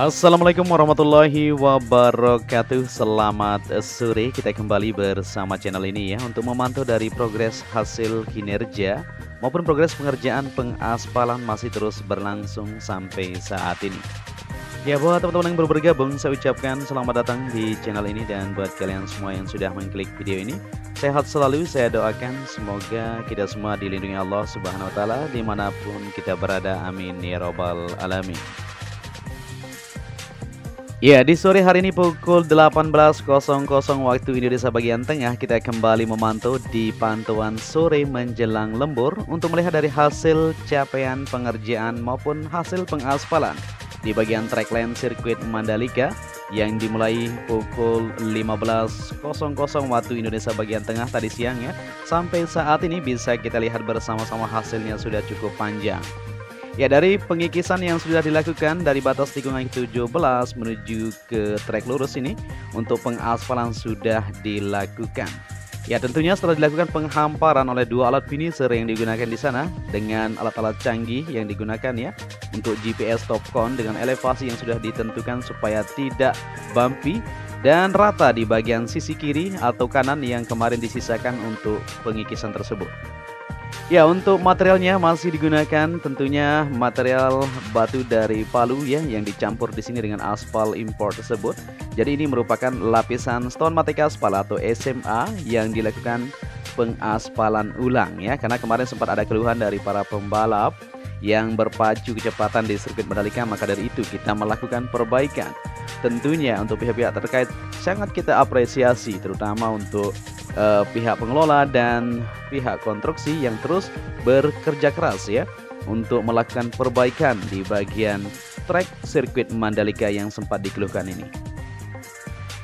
Assalamualaikum warahmatullahi wabarakatuh. Selamat sore, kita kembali bersama channel ini ya untuk memantau dari progres hasil kinerja maupun progres pengerjaan pengaspalan masih terus berlangsung sampai saat ini. Ya, buat teman-teman yang baru bergabung, saya ucapkan selamat datang di channel ini. Dan buat kalian semua yang sudah mengklik video ini, sehat selalu, saya doakan semoga kita semua dilindungi Allah Subhanahu Wa Taala dimanapun kita berada, amin ya robbal alamin. Ya, di sore hari ini pukul 18.00 waktu Indonesia bagian tengah, kita kembali memantau di pantauan sore menjelang lembur untuk melihat dari hasil capaian pengerjaan maupun hasil pengaspalan di bagian trackline sirkuit Mandalika yang dimulai pukul 15.00 waktu Indonesia bagian tengah tadi siang ya. Sampai saat ini bisa kita lihat bersama-sama hasilnya sudah cukup panjang. Ya, dari pengikisan yang sudah dilakukan dari batas tikungan 17 menuju ke trek lurus ini untuk pengaspalan sudah dilakukan. Ya, tentunya setelah dilakukan penghamparan oleh dua alat finisher yang digunakan di sana dengan alat-alat canggih yang digunakan ya untuk GPS Topcon dengan elevasi yang sudah ditentukan supaya tidak bumpy dan rata di bagian sisi kiri atau kanan yang kemarin disisakan untuk pengikisan tersebut. Ya, untuk materialnya masih digunakan tentunya material batu dari Palu ya yang dicampur di sini dengan aspal impor tersebut. Jadi ini merupakan lapisan stone matic aspal atau SMA yang dilakukan pengaspalan ulang ya, karena kemarin sempat ada keluhan dari para pembalap yang berpacu kecepatan di sirkuit Mandalika, maka dari itu kita melakukan perbaikan. Tentunya untuk pihak-pihak terkait sangat kita apresiasi, terutama untuk pihak pengelola dan pihak konstruksi yang terus bekerja keras ya untuk melakukan perbaikan di bagian trek sirkuit Mandalika yang sempat dikeluhkan ini.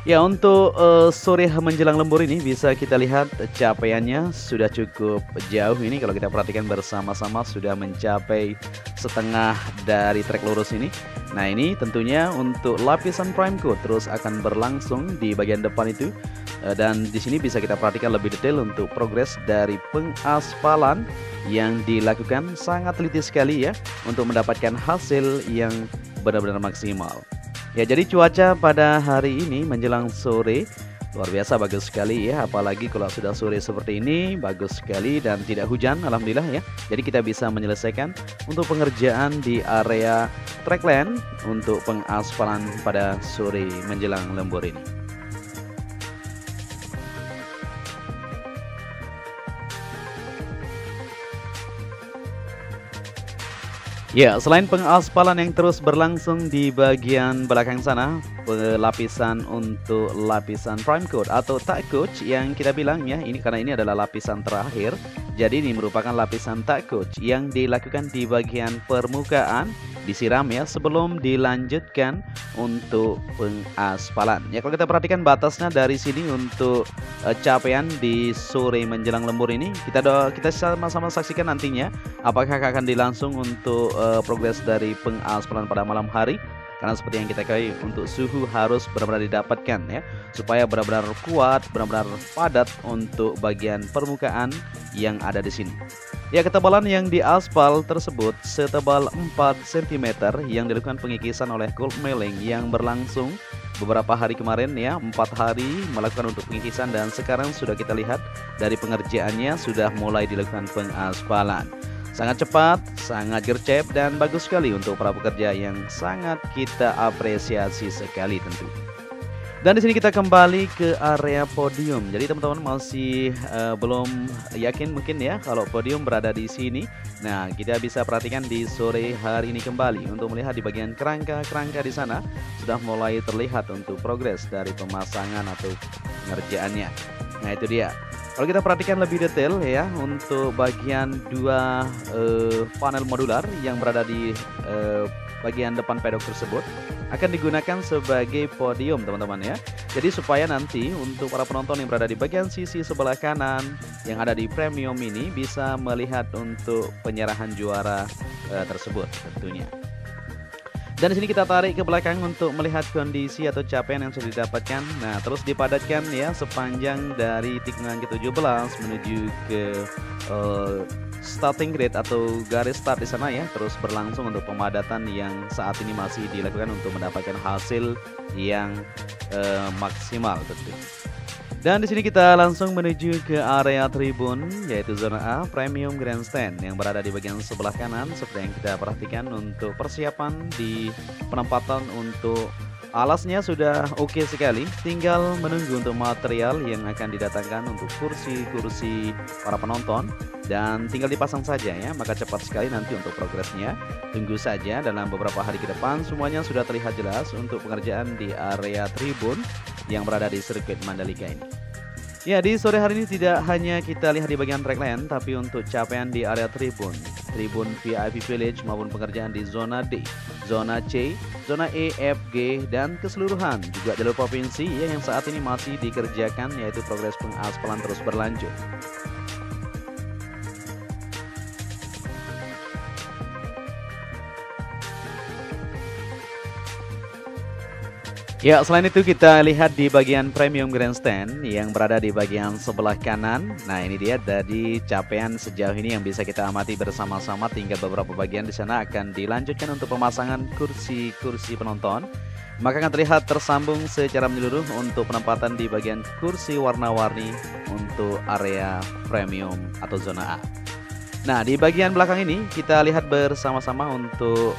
Ya, untuk sore menjelang lembur ini bisa kita lihat capaiannya sudah cukup jauh ini. Kalau kita perhatikan bersama-sama sudah mencapai setengah dari trek lurus ini. Nah, ini tentunya untuk lapisan prime coat terus akan berlangsung di bagian depan itu. Dan di sini bisa kita perhatikan lebih detail untuk progres dari pengaspalan yang dilakukan sangat teliti sekali ya untuk mendapatkan hasil yang benar-benar maksimal. Ya, jadi cuaca pada hari ini menjelang sore luar biasa bagus sekali ya, apalagi kalau sudah sore seperti ini bagus sekali dan tidak hujan alhamdulillah ya. Jadi kita bisa menyelesaikan untuk pengerjaan di area trackland untuk pengaspalan pada sore menjelang lembur ini. Ya, selain pengaspalan yang terus berlangsung di bagian belakang sana, lapisan untuk lapisan prime coat atau tack coat yang kita bilang ya, ini karena ini adalah lapisan terakhir. Jadi ini merupakan lapisan tack coat yang dilakukan di bagian permukaan, disiram ya sebelum dilanjutkan untuk pengaspalan. Ya, kalau kita perhatikan batasnya dari sini untuk capaian di sore menjelang lembur ini, kita sama-sama saksikan nantinya apakah akan dilangsung untuk progres dari pengaspalan pada malam hari. Karena seperti yang kita ketahui untuk suhu harus benar-benar didapatkan ya supaya benar-benar kuat, benar-benar padat untuk bagian permukaan yang ada di sini. Ya, ketebalan yang diaspal tersebut setebal 4 cm yang dilakukan pengikisan oleh cold milling yang berlangsung beberapa hari kemarin ya, 4 hari melakukan untuk pengikisan, dan sekarang sudah kita lihat dari pengerjaannya sudah mulai dilakukan pengaspalan. Sangat cepat, sangat gercep dan bagus sekali untuk para pekerja yang sangat kita apresiasi sekali tentu. Dan di sini kita kembali ke area podium. Jadi teman-teman masih belum yakin mungkin ya kalau podium berada di sini. Nah, kita bisa perhatikan di sore hari ini kembali untuk melihat di bagian kerangka di sana sudah mulai terlihat untuk progres dari pemasangan atau pengerjaannya. Nah, itu dia. Kalau kita perhatikan lebih detail ya untuk bagian dua panel modular yang berada di bagian depan pedok tersebut akan digunakan sebagai podium teman-teman ya. Jadi supaya nanti untuk para penonton yang berada di bagian sisi sebelah kanan yang ada di premium ini bisa melihat untuk penyerahan juara tersebut tentunya. Dan di sini kita tarik ke belakang untuk melihat kondisi atau capaian yang sudah didapatkan. Nah, terus dipadatkan ya sepanjang dari tikungan ke-17 menuju ke starting grid atau garis start di sana ya, terus berlangsung untuk pemadatan yang saat ini masih dilakukan untuk mendapatkan hasil yang maksimal tentu. Dan di sini kita langsung menuju ke area tribun, yaitu zona A Premium Grandstand yang berada di bagian sebelah kanan. Seperti yang kita perhatikan untuk persiapan di penempatan untuk alasnya sudah oke sekali. Tinggal menunggu untuk material yang akan didatangkan untuk kursi-kursi para penonton. Dan tinggal dipasang saja ya, maka cepat sekali nanti untuk progresnya. Tunggu saja dalam beberapa hari ke depan semuanya sudah terlihat jelas untuk pengerjaan di area tribun yang berada di sirkuit Mandalika ini. Ya, di sore hari ini tidak hanya kita lihat di bagian track lane, tapi untuk capaian di area tribun VIP Village maupun pengerjaan di zona D, zona C, zona E, F, G, dan keseluruhan juga jalur provinsi ya, yang saat ini masih dikerjakan, yaitu progres pengaspalan terus berlanjut. Ya, selain itu kita lihat di bagian Premium Grandstand yang berada di bagian sebelah kanan. Nah, ini dia dari capaian sejauh ini yang bisa kita amati bersama-sama. Tinggal beberapa bagian di sana akan dilanjutkan untuk pemasangan kursi-kursi penonton. Maka akan terlihat tersambung secara menyeluruh untuk penempatan di bagian kursi warna-warni untuk area premium atau zona A. Nah, di bagian belakang ini kita lihat bersama-sama untuk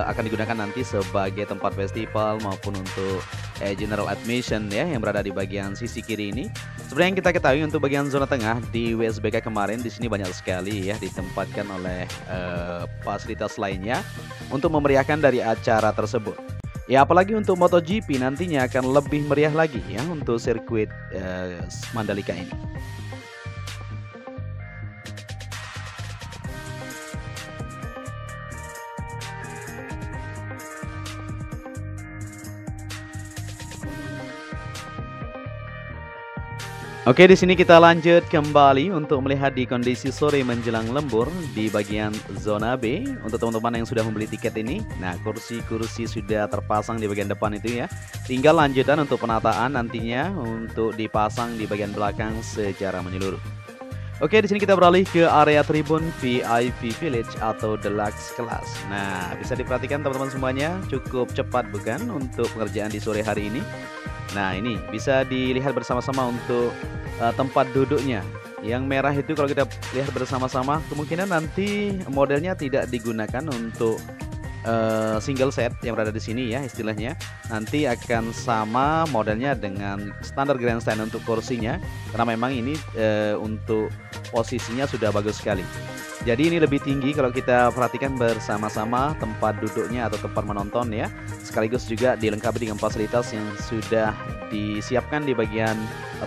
akan digunakan nanti sebagai tempat festival maupun untuk general admission ya, yang berada di bagian sisi kiri ini. Seperti yang kita ketahui untuk bagian zona tengah di WSBK kemarin, di sini banyak sekali ya ditempatkan oleh fasilitas lainnya untuk memeriahkan dari acara tersebut. Ya, apalagi untuk MotoGP nantinya akan lebih meriah lagi ya untuk sirkuit Mandalika ini. Oke, di sini kita lanjut kembali untuk melihat di kondisi sore menjelang lembur di bagian zona B. Untuk teman-teman yang sudah membeli tiket ini, nah kursi-kursi sudah terpasang di bagian depan itu ya. Tinggal lanjutan untuk penataan nantinya untuk dipasang di bagian belakang secara menyeluruh. Oke, di sini kita beralih ke area tribun VIP Village atau Deluxe Class. Nah, bisa diperhatikan teman-teman semuanya, cukup cepat bukan untuk pengerjaan di sore hari ini. Nah, ini bisa dilihat bersama-sama untuk tempat duduknya. Yang merah itu kalau kita lihat bersama-sama, kemungkinan nanti modelnya tidak digunakan untuk single set yang berada di sini ya istilahnya. Nanti akan sama modelnya dengan standar grandstand untuk kursinya, karena memang ini untuk posisinya sudah bagus sekali. Jadi ini lebih tinggi kalau kita perhatikan bersama-sama tempat duduknya atau tempat menonton ya. Sekaligus juga dilengkapi dengan fasilitas yang sudah disiapkan di bagian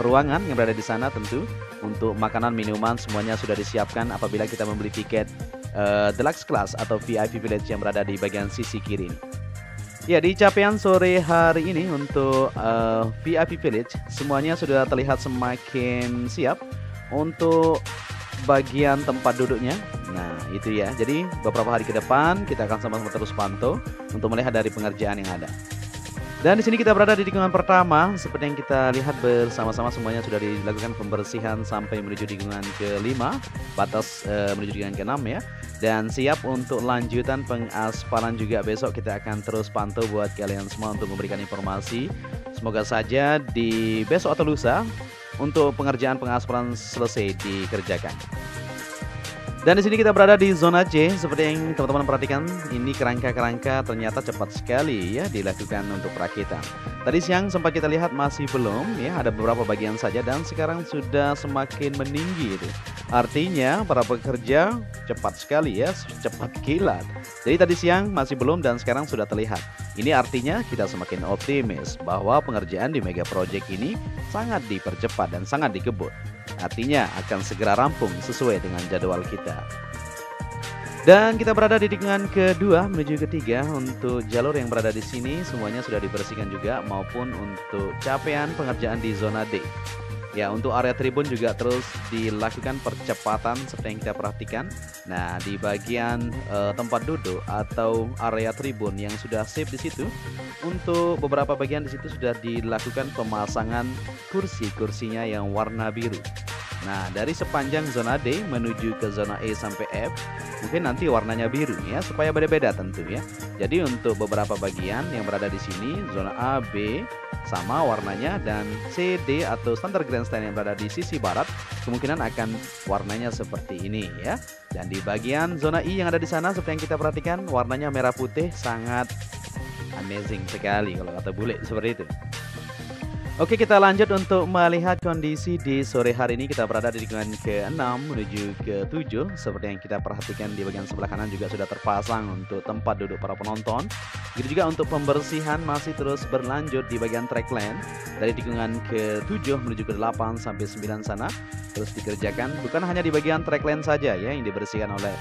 ruangan yang berada di sana tentu. Untuk makanan, minuman semuanya sudah disiapkan apabila kita membeli tiket Deluxe Class atau VIP Village yang berada di bagian sisi kiri ini. Ya, di capaian sore hari ini untuk VIP Village semuanya sudah terlihat semakin siap untuk bagian tempat duduknya. Nah, itu ya. Jadi beberapa hari ke depan kita akan sama-sama terus pantau untuk melihat dari pengerjaan yang ada. Dan di sini kita berada di tikungan pertama. Seperti yang kita lihat bersama-sama semuanya sudah dilakukan pembersihan sampai menuju tikungan ke-5, batas menuju tikungan ke-6 ya. Dan siap untuk lanjutan pengaspalan juga besok. Kita akan terus pantau buat kalian semua untuk memberikan informasi. Semoga saja di besok atau lusa untuk pengerjaan pengaspalan selesai dikerjakan. Dan di sini kita berada di zona C. Seperti yang teman-teman perhatikan, ini kerangka-kerangka ternyata cepat sekali ya dilakukan untuk perakitan. Tadi siang sempat kita lihat masih belum ya, ada beberapa bagian saja dan sekarang sudah semakin meninggi itu. Artinya para pekerja cepat sekali ya, cepat kilat. Jadi tadi siang masih belum dan sekarang sudah terlihat. Ini artinya kita semakin optimis bahwa pengerjaan di Mega Project ini sangat dipercepat dan sangat dikebut. Artinya akan segera rampung sesuai dengan jadwal kita. Dan kita berada di tikungan kedua menuju ketiga. Untuk jalur yang berada di sini semuanya sudah dibersihkan juga maupun untuk capaian pengerjaan di zona D. Ya, untuk area tribun juga terus dilakukan percepatan seperti yang kita perhatikan. Nah, di bagian tempat duduk atau area tribun yang sudah save di situ, untuk beberapa bagian di situ sudah dilakukan pemasangan kursi-kursinya yang warna biru. Nah, dari sepanjang zona D menuju ke zona E sampai F, mungkin nanti warnanya biru ya, supaya beda-beda tentu ya. Jadi untuk beberapa bagian yang berada di sini, zona A, B sama warnanya, dan C, D atau standar grandstand yang berada di sisi barat kemungkinan akan warnanya seperti ini ya. Dan di bagian zona I yang ada di sana seperti yang kita perhatikan, warnanya merah putih, sangat amazing sekali kalau kata bule, seperti itu. Oke, kita lanjut untuk melihat kondisi di sore hari ini. Kita berada di tikungan ke-6 menuju ke-7. Seperti yang kita perhatikan di bagian sebelah kanan juga sudah terpasang untuk tempat duduk para penonton. Begitu juga untuk pembersihan masih terus berlanjut di bagian track lane. Dari tikungan ke-7 menuju ke-8 sampai 9 sana terus dikerjakan. Bukan hanya di bagian track lane saja ya yang dibersihkan oleh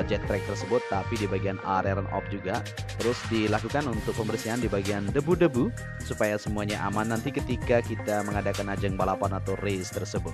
jet track tersebut, tapi di bagian area run off juga terus dilakukan untuk pembersihan di bagian debu-debu supaya semuanya aman nanti ketika kita mengadakan ajang balapan atau race tersebut.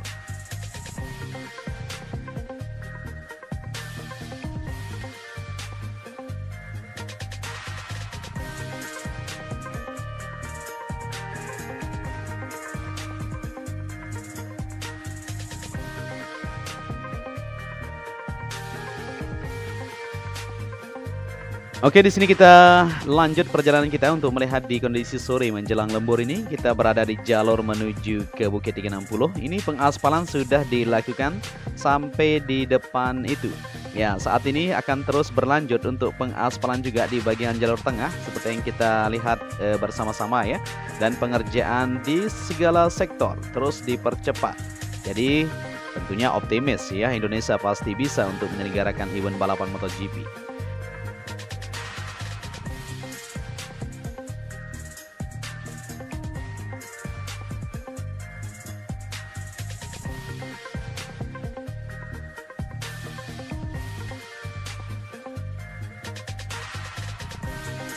Oke, di sini kita lanjut perjalanan kita untuk melihat di kondisi sore menjelang lembur ini. Kita berada di jalur menuju ke Bukit 360. Ini pengaspalan sudah dilakukan sampai di depan itu. Ya, saat ini akan terus berlanjut untuk pengaspalan juga di bagian jalur tengah seperti yang kita lihat bersama-sama ya. Dan pengerjaan di segala sektor terus dipercepat. Jadi tentunya optimis ya, Indonesia pasti bisa untuk menyelenggarakan event balapan MotoGP.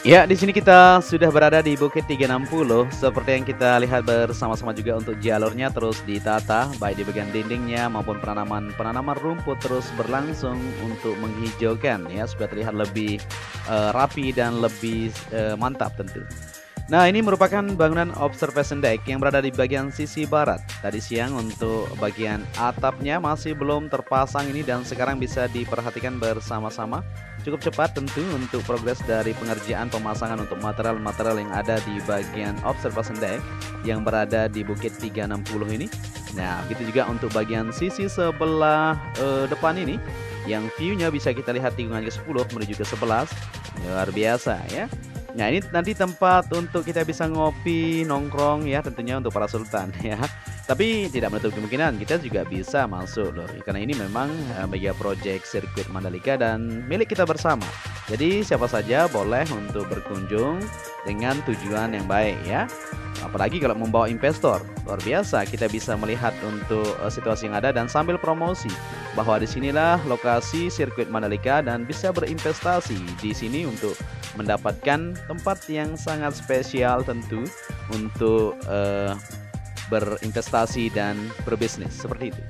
Ya, di sini kita sudah berada di Bukit 360. Seperti yang kita lihat bersama-sama juga untuk jalurnya terus ditata, baik di bagian dindingnya maupun penanaman rumput terus berlangsung untuk menghijaukan ya, supaya terlihat lebih rapi dan lebih mantap tentu. Nah, ini merupakan bangunan observation deck yang berada di bagian sisi barat. Tadi siang untuk bagian atapnya masih belum terpasang ini, dan sekarang bisa diperhatikan bersama-sama. Cukup cepat tentu untuk progres dari pengerjaan pemasangan untuk material-material yang ada di bagian observation deck yang berada di Bukit 360 ini. Nah, begitu juga untuk bagian sisi sebelah depan ini yang view-nya bisa kita lihat tikungan ke-10 menuju ke 11. Luar biasa ya. Nah, ini nanti tempat untuk kita bisa ngopi, nongkrong ya, tentunya untuk para sultan ya. Tapi tidak menutup kemungkinan kita juga bisa masuk loh, karena ini memang mega project sirkuit Mandalika dan milik kita bersama. Jadi siapa saja boleh untuk berkunjung dengan tujuan yang baik ya. Apalagi kalau membawa investor, luar biasa kita bisa melihat untuk situasi yang ada dan sambil promosi bahwa disinilah lokasi sirkuit Mandalika dan bisa berinvestasi di sini untuk mendapatkan tempat yang sangat spesial tentu untuk berinvestasi dan berbisnis seperti itu.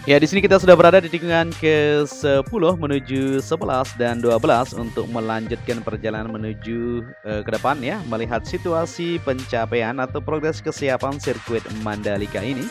Ya, di sini kita sudah berada di tikungan ke-10 menuju 11 dan 12 untuk melanjutkan perjalanan menuju ke depan ya, melihat situasi pencapaian atau progres kesiapan sirkuit Mandalika ini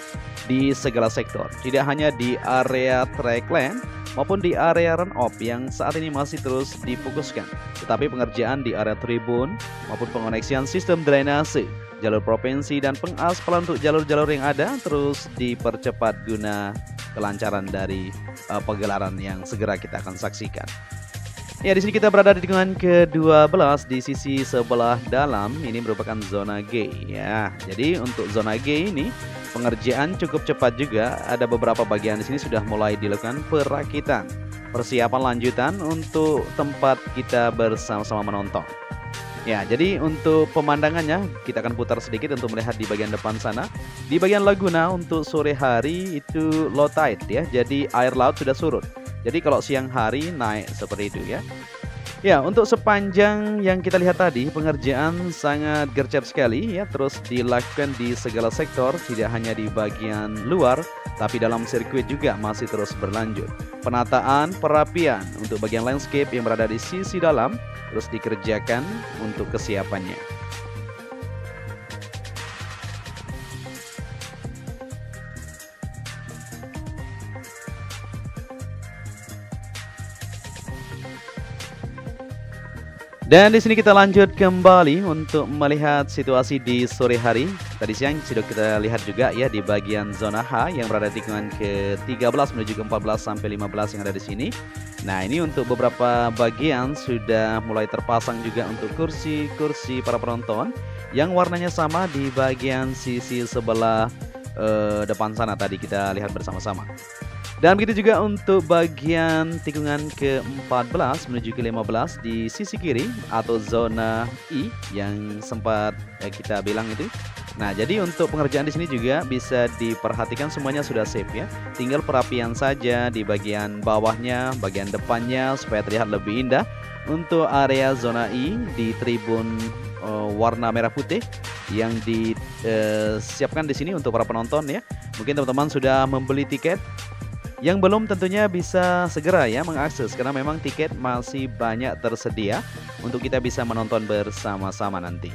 di segala sektor. Tidak hanya di area track lane maupun di area run off yang saat ini masih terus difokuskan, tetapi pengerjaan di area tribun maupun pengoneksian sistem drainase, jalur provinsi dan pengaspalan untuk jalur-jalur yang ada terus dipercepat guna kelancaran dari pegelaran yang segera kita akan saksikan. Ya, di sini kita berada di tikungan ke-12 di sisi sebelah dalam. Ini merupakan zona G ya. Jadi untuk zona G ini pengerjaan cukup cepat juga. Ada beberapa bagian di sini sudah mulai dilakukan perakitan. Persiapan lanjutan untuk tempat kita bersama-sama menonton. Ya, jadi untuk pemandangannya kita akan putar sedikit untuk melihat di bagian depan sana. Di bagian Laguna untuk sore hari itu low tide ya, jadi air laut sudah surut. Jadi kalau siang hari naik seperti itu ya. Ya, untuk sepanjang yang kita lihat tadi, pengerjaan sangat gercep sekali ya, terus dilakukan di segala sektor, tidak hanya di bagian luar, tapi dalam sirkuit juga masih terus berlanjut. Penataan, perapian untuk bagian landscape yang berada di sisi dalam, terus dikerjakan untuk kesiapannya. Dan di sini kita lanjut kembali untuk melihat situasi di sore hari. Tadi siang sudah kita lihat juga ya di bagian zona H yang berada di tikungan ke-13 menuju ke 14 sampai 15 yang ada di sini. Nah, ini untuk beberapa bagian sudah mulai terpasang juga untuk kursi-kursi para penonton yang warnanya sama di bagian sisi sebelah depan sana tadi kita lihat bersama-sama. Dan begitu juga untuk bagian tikungan ke-14 menuju ke-15 di sisi kiri atau zona I yang sempat kita bilang itu. Nah, jadi untuk pengerjaan di sini juga bisa diperhatikan semuanya sudah safe ya. Tinggal perapian saja di bagian bawahnya, bagian depannya supaya terlihat lebih indah. Untuk area zona I di tribun warna merah putih yang disiapkan di sini untuk para penonton ya. Mungkin teman-teman sudah membeli tiket. Yang belum tentunya bisa segera ya mengakses karena memang tiket masih banyak tersedia untuk kita bisa menonton bersama-sama nanti.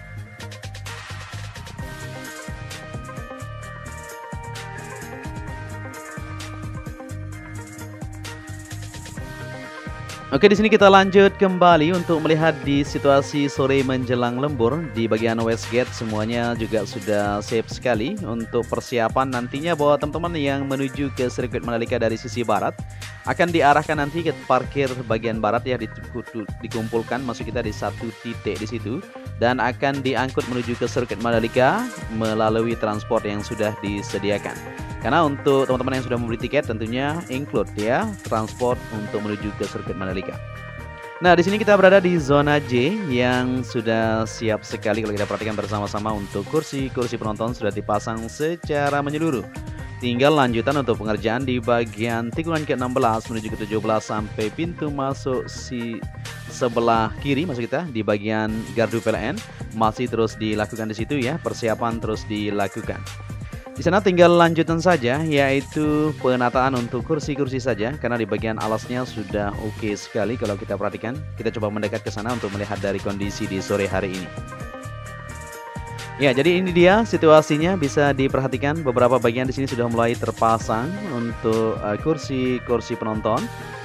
Oke, di sini kita lanjut kembali untuk melihat di situasi sore menjelang lembur di bagian Westgate semuanya juga sudah siap sekali untuk persiapan nantinya bahwa teman-teman yang menuju ke sirkuit Mandalika dari sisi barat akan diarahkan nanti ke parkir bagian barat ya, dikumpulkan masuk kita di satu titik di situ dan akan diangkut menuju ke sirkuit Mandalika melalui transport yang sudah disediakan. Karena untuk teman-teman yang sudah membeli tiket tentunya include ya transport untuk menuju ke sirkuit Mandalika. Nah, di sini kita berada di zona J yang sudah siap sekali kalau kita perhatikan bersama-sama untuk kursi-kursi penonton sudah dipasang secara menyeluruh. Tinggal lanjutan untuk pengerjaan di bagian tikungan ke-16 menuju ke-17 sampai pintu masuk si sebelah kiri masuk kita di bagian gardu PLN masih terus dilakukan di situ ya, persiapan terus dilakukan. Di sana tinggal lanjutan saja yaitu penataan untuk kursi-kursi saja karena di bagian alasnya sudah oke sekali kalau kita perhatikan. Kita coba mendekat ke sana untuk melihat dari kondisi di sore hari ini. Ya, jadi ini dia situasinya bisa diperhatikan beberapa bagian di sini sudah mulai terpasang untuk kursi-kursi penonton.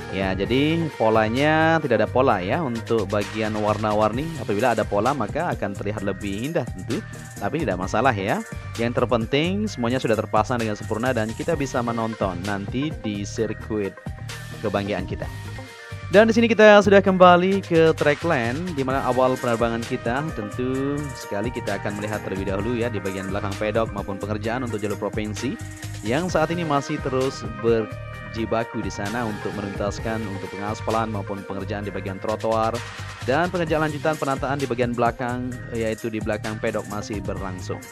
Ya, jadi polanya tidak ada pola ya untuk bagian warna-warni. Apabila ada pola maka akan terlihat lebih indah tentu, tapi tidak masalah ya. Yang terpenting semuanya sudah terpasang dengan sempurna dan kita bisa menonton nanti di sirkuit kebanggaan kita. Dan di sini kita sudah kembali ke trackland di mana awal penerbangan kita tentu sekali kita akan melihat terlebih dahulu ya di bagian belakang pedok maupun pengerjaan untuk jalur provinsi yang saat ini masih terus berjibaku di sana untuk menuntaskan untuk pengaspalan maupun pengerjaan di bagian trotoar dan pengerjaan lanjutan penataan di bagian belakang yaitu di belakang pedok masih berlangsung.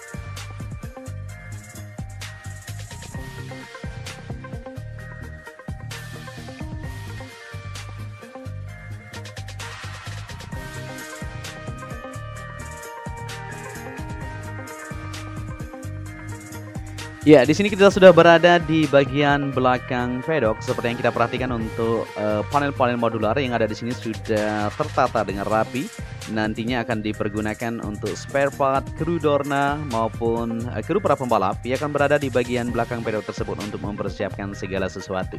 Ya, di sini kita sudah berada di bagian belakang pedok. Seperti yang kita perhatikan untuk panel-panel modular yang ada di sini sudah tertata dengan rapi. Nantinya akan dipergunakan untuk spare part kru Dorna maupun kru para pembalap yang akan berada di bagian belakang pedok tersebut untuk mempersiapkan segala sesuatu.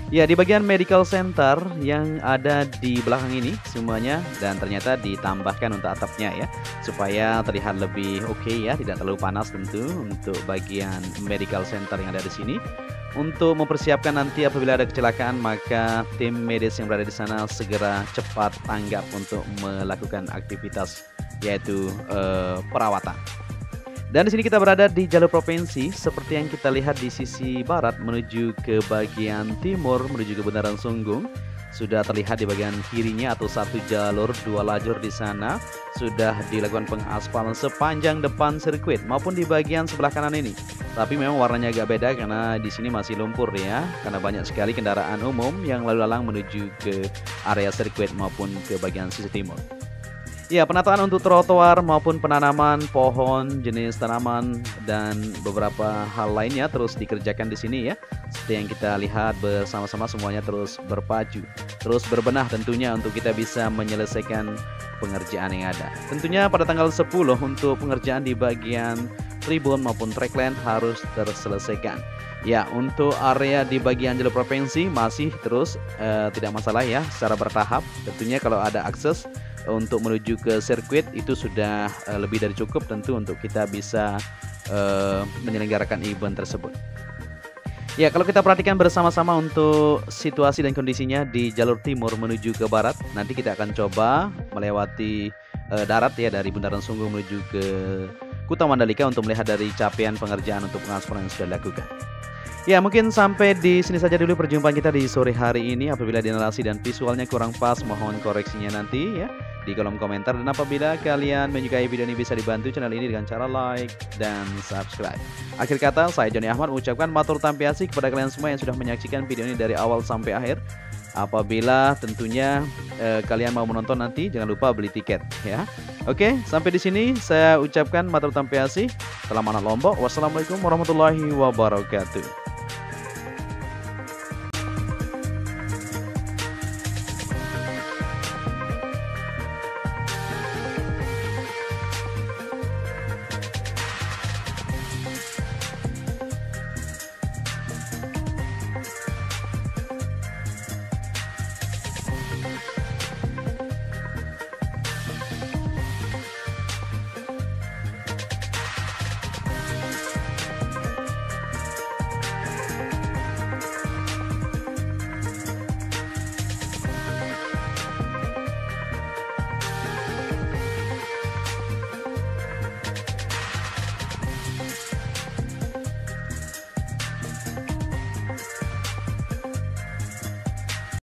Ya, di bagian medical center yang ada di belakang ini semuanya dan ternyata ditambahkan untuk atapnya ya supaya terlihat lebih oke ya, tidak terlalu panas tentu untuk bagian medical center yang ada di sini. Untuk mempersiapkan nanti apabila ada kecelakaan maka tim medis yang berada di sana segera cepat tanggap untuk melakukan aktivitas yaitu perawatan. Dan di sini kita berada di jalur provinsi seperti yang kita lihat di sisi barat menuju ke bagian timur menuju ke Bundaran Sunggung. sudah terlihat di bagian kirinya atau satu jalur 2 lajur di sana sudah dilakukan pengaspalan sepanjang depan sirkuit maupun di bagian sebelah kanan ini. Tapi memang warnanya agak beda karena di sini masih lumpur ya, karena banyak sekali kendaraan umum yang lalu lalang menuju ke area sirkuit maupun ke bagian sisi timur. Ya, penataan untuk trotoar maupun penanaman pohon, jenis tanaman dan beberapa hal lainnya terus dikerjakan di sini ya. Seperti yang kita lihat bersama-sama semuanya terus berpacu, terus berbenah tentunya untuk kita bisa menyelesaikan pengerjaan yang ada. Tentunya pada tanggal 10 untuk pengerjaan di bagian tribun maupun trackland harus terselesaikan. Ya, untuk area di bagian jalur provinsi masih terus tidak masalah ya, secara bertahap. Tentunya kalau ada akses untuk menuju ke sirkuit itu sudah lebih dari cukup tentu untuk kita bisa menyelenggarakan event tersebut. Ya, kalau kita perhatikan bersama-sama untuk situasi dan kondisinya di jalur timur menuju ke barat, nanti kita akan coba melewati darat ya, dari Bundaran Sungguh menuju ke Kuta Mandalika untuk melihat dari capaian pengerjaan untuk pengaspalan yang sudah dilakukan. Ya, mungkin sampai di sini saja dulu perjumpaan kita di sore hari ini. Apabila di narasi dan visualnya kurang pas, mohon koreksinya nanti ya di kolom komentar. Dan apabila kalian menyukai video ini, bisa dibantu channel ini dengan cara like dan subscribe. Akhir kata, saya Joni Ahmad mengucapkan matur tampiasi kepada kalian semua yang sudah menyaksikan video ini dari awal sampai akhir. Apabila tentunya kalian mau menonton nanti, jangan lupa beli tiket ya. Oke, sampai di sini saya ucapkan matur tampiasi. Selamat Lombok. Wassalamualaikum warahmatullahi wabarakatuh.